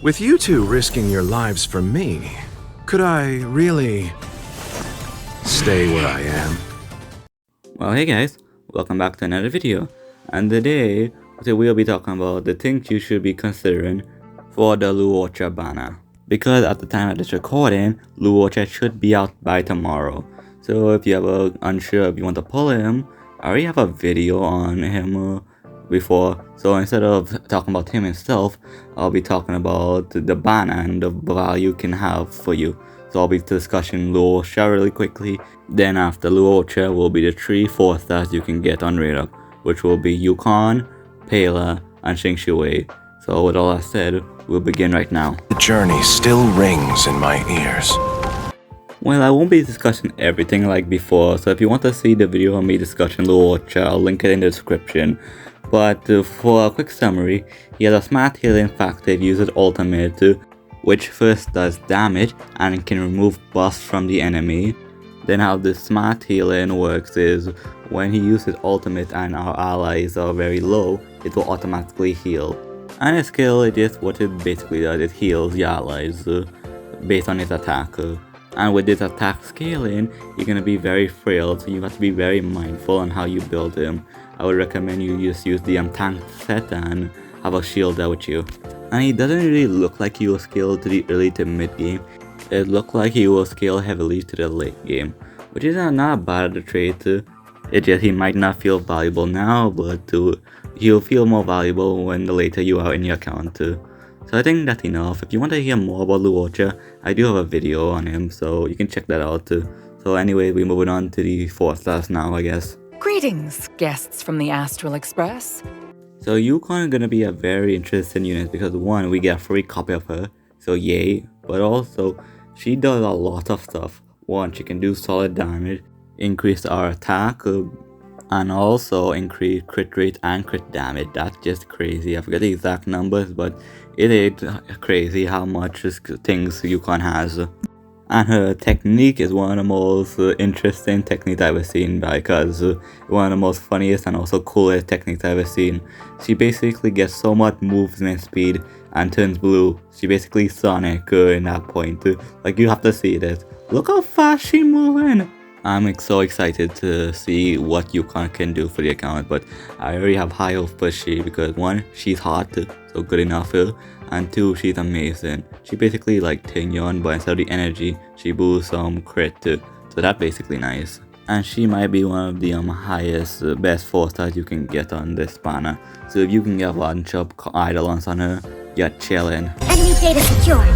With you two risking your lives for me, could I really stay where I am? Well, hey guys, welcome back to another video, and today we'll be talking about the things you should be considering for the Luocha banner. Because at the time of this recording, Luocha should be out by tomorrow. So if you ever unsure if you want to pull him, I already have a video on him before. So instead of talking about him himself, I'll be talking about the banner and the value can have for you. So I'll be discussing Luocha really quickly. Then after Luocha will be the 3 4-stars you can get on Radar, which will be Yukon, Pela, and Shingshui. So with all that said, we'll begin right now. The journey still rings in my ears. Well, I won't be discussing everything like before, so if you want to see the video of me discussing Luocha, I'll link it in the description. But for a quick summary, he has a smart healing factor if you use his ultimate, which first does damage and can remove buffs from the enemy. Then how the smart healing works is when he uses ultimate and our allies are very low, it will automatically heal. And his skill, it is what it basically does, it heals the allies based on his attack. And with this attack scaling, you're gonna be very frail, so you have to be very mindful on how you build him. I would recommend you just use the tank set and have a shield there with you. And he doesn't really look like he will scale to the early to mid game. It looks like he will scale heavily to the late game, which is not bad a trait. It's just he might not feel valuable now, but he'll feel more valuable when the later you are in your account. So I think that's enough. If you want to hear more about Luocha, I do have a video on him, so you can check that out. So anyway, we're moving on to the 4-stars now, I guess. Greetings, guests from the Astral Express. So Yukon is gonna be a very interesting unit because one, we get a free copy of her, so yay, but also she does a lot of stuff. One, she can do solid damage, increase our attack, and also increase crit rate and crit damage. That's just crazy. I forget the exact numbers, but it is crazy how much things Yukon has. And her technique is one of the most interesting techniques I've ever seen, because one of the most funniest and also coolest techniques I've ever seen. She basically gets so much movement speed and turns blue. She basically Sonic in that point. Like, you have to see this. Look how fast she's moving! I'm so excited to see what Yukon can do for the account, but I already have high hopes for she, because one, she's hot, so good enough, and two, she's amazing. She basically like Tingyon, but instead of the energy, she boosts some crit, so that's basically nice. And she might be one of the highest, best 4-stars you can get on this banner. So if you can get a bunch of Eidolons on her, you're chillin'. Enemy data secured.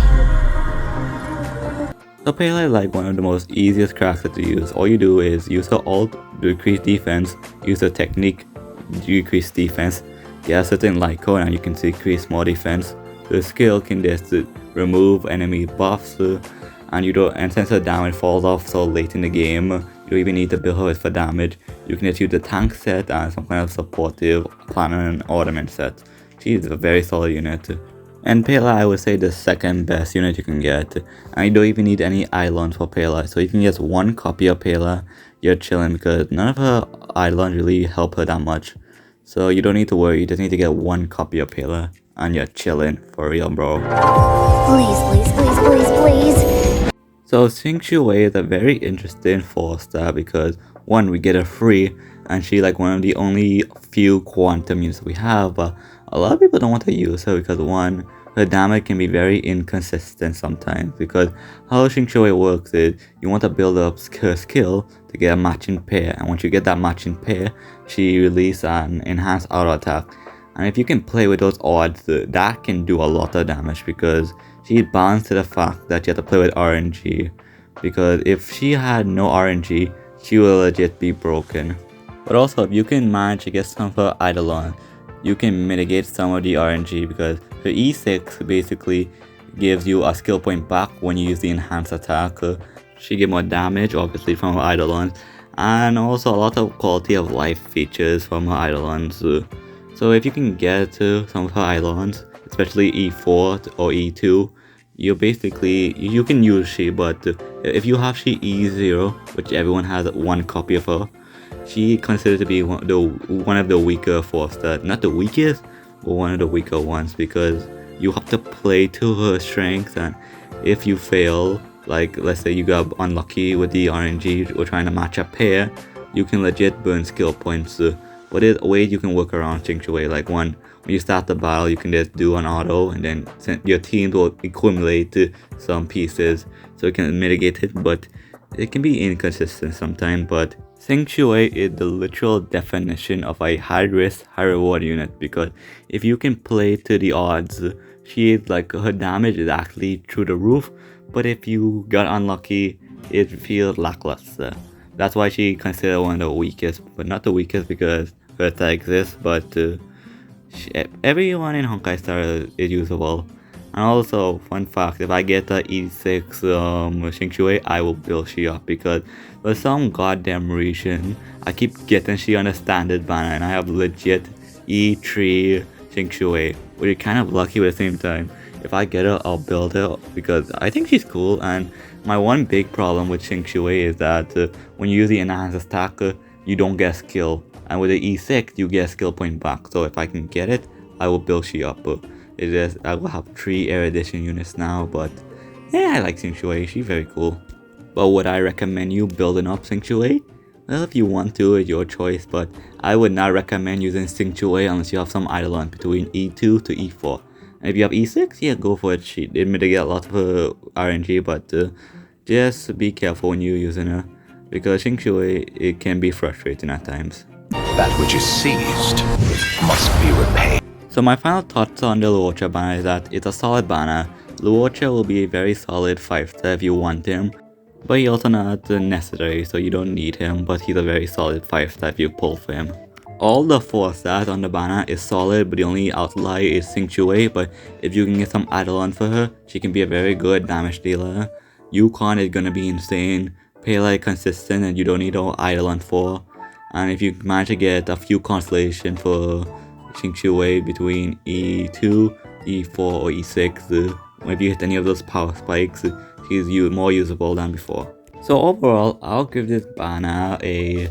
So Pela is like one of the most easiest characters to use. All you do is use her ult to increase defense, use her technique to decrease defense, get a certain light code and you can increase more defense. The skill can just remove enemy buffs, and since her damage falls off so late in the game, you don't even need to build her for damage. You can just use the tank set and some kind of supportive planner and ornament set. She's a very solid unit. And Pela, I would say the second best unit you can get. And you don't even need any Eidolons for Pela. So you can get one copy of Pela, you're chilling, because none of her Eidolons really help her that much. So you don't need to worry, you just need to get one copy of Pela and you're chilling, for real, bro. Please, please, please, please, please. So Shingshui is a very interesting 4-star because one, we get her free, and she's like one of the only few quantum units we have, but a lot of people don't want to use her because one, her damage can be very inconsistent sometimes, because how Shingshui works is you want to build up her skill to get a matching pair, and once you get that matching pair, she releases an enhanced auto attack. And if you can play with those odds, that can do a lot of damage, because she's bound to the fact that you have to play with RNG, because if she had no RNG, she will legit be broken. But also, if you can manage to get some of her Eidolon, you can mitigate some of the RNG, because her E6 basically gives you a skill point back when you use the enhanced attack. She gives more damage, obviously, from her Eidolons, and also a lot of quality of life features from her Eidolons. So if you can get some of her Eidolons, especially E4 or E2, you can use she, but if you have she E0, which everyone has one copy of her, she considered to be one of the weaker 4-star, not the weakest, but one of the weaker ones, because you have to play to her strengths, and if you fail, like let's say you got unlucky with the RNG or trying to match a pair, you can legit burn skill points. But there's ways you can work around Xingqiu. Like when you start the battle, you can just do an auto, and then your team will accumulate some pieces, so it can mitigate it. But it can be inconsistent sometimes. But Xingqiu is the literal definition of a high risk, high reward unit, because if you can play to the odds, she is like her damage is actually through the roof. But if you got unlucky, it feels lackluster. That's why she considered one of the weakest, but not the weakest because her attack exists, but everyone in Honkai Star is usable. And also, fun fact, if I get the E6 Xingqiu, I will build she up, because for some goddamn reason, I keep getting she on a standard banner, and I have legit E3 Xingqiu, which is kind of lucky at the same time. If I get her, I'll build her, because I think she's cool. And my one big problem with Xingqiu is that when you use the enhanced attack, you don't get skill. And with the E6, you get a skill point back. So if I can get it, I will build she up. It is, I will have 3 Air Edition units now, but yeah, I like Xingqiu, she's very cool. But would I recommend you building up Xingqiu? Well, if you want to, it's your choice, but I would not recommend using Xingqiu unless you have some eidolon between E2 to E4. And if you have E6, yeah, go for it. She did mitigate a lot of RNG, but just be careful when you're using her, because Xingqiu, it can be frustrating at times. That which is seized must be repaid. So my final thoughts on the Luocha banner is that it's a solid banner. Luocha will be a very solid 5-star if you want him, but he's also not necessary, so you don't need him, but he's a very solid 5-star if you pull for him. All the 4 stars on the banner is solid, but the only outlier is Xingqiu, but if you can get some eidolon for her, she can be a very good damage dealer. Yukon is gonna be insane, Pele consistent, and you don't need no eidolon for. And if you manage to get a few constellation for Xingqiu between E2, E4 or E6, if you hit any of those power spikes, she's more usable than before. So overall, I'll give this banner a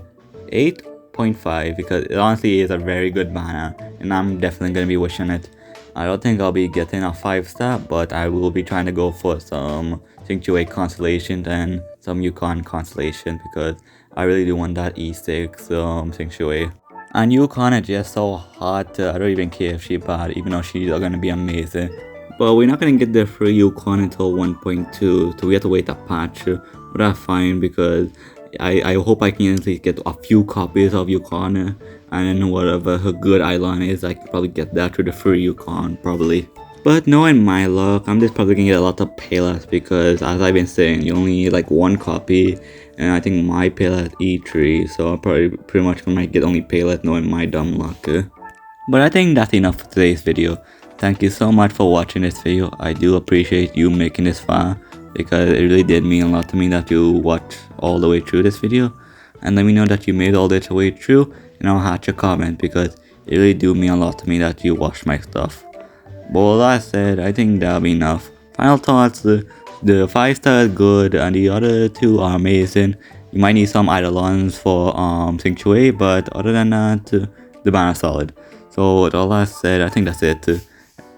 8.5 because it honestly is a very good banner, and I'm definitely going to be wishing it. I don't think I'll be getting a 5-star, but I will be trying to go for some Xingqiu constellation and some Yukon constellation, because I really do want that E6 Xingqiu. And Yukon is just so hot, I don't even care if she's bad, even though she's gonna be amazing. But we're not gonna get the free Yukon until 1.2, so we have to wait a patch. But that's fine, because I hope I can at least get a few copies of Yukon, and then whatever her good eidolon is, I can probably get that through the free Yukon, probably. But knowing my luck, I'm just probably gonna get a lot of Payless, because as I've been saying, you only need like 1 copy, and I think my Payless E3, so I'm probably pretty much gonna get only Payless knowing my dumb luck. But I think that's enough for today's video. Thank you so much for watching this video. I do appreciate you making this far, because it really did mean a lot to me that you watched all the way through this video. And let me know that you made all this way through, and I'll hatch a comment, because it really do mean a lot to me that you watched my stuff. But with that said, I think that'll be enough. Final thoughts, the 5-star is good and the other 2 are amazing. You might need some eidolons for Xingqiu, but other than that, the banner's solid. So with all that said, I think that's it.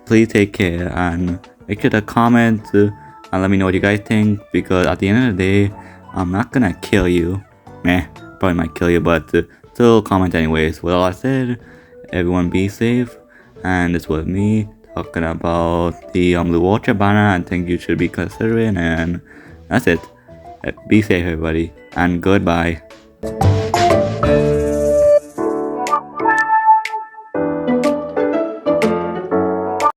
Please take care and make sure to comment and let me know what you guys think, because at the end of the day, I'm not gonna kill you. Probably might kill you, but still comment anyways. With all that said, everyone be safe, and this was me talking about the Luocha banner and things you should be considering, and that's it. Be safe everybody, and goodbye.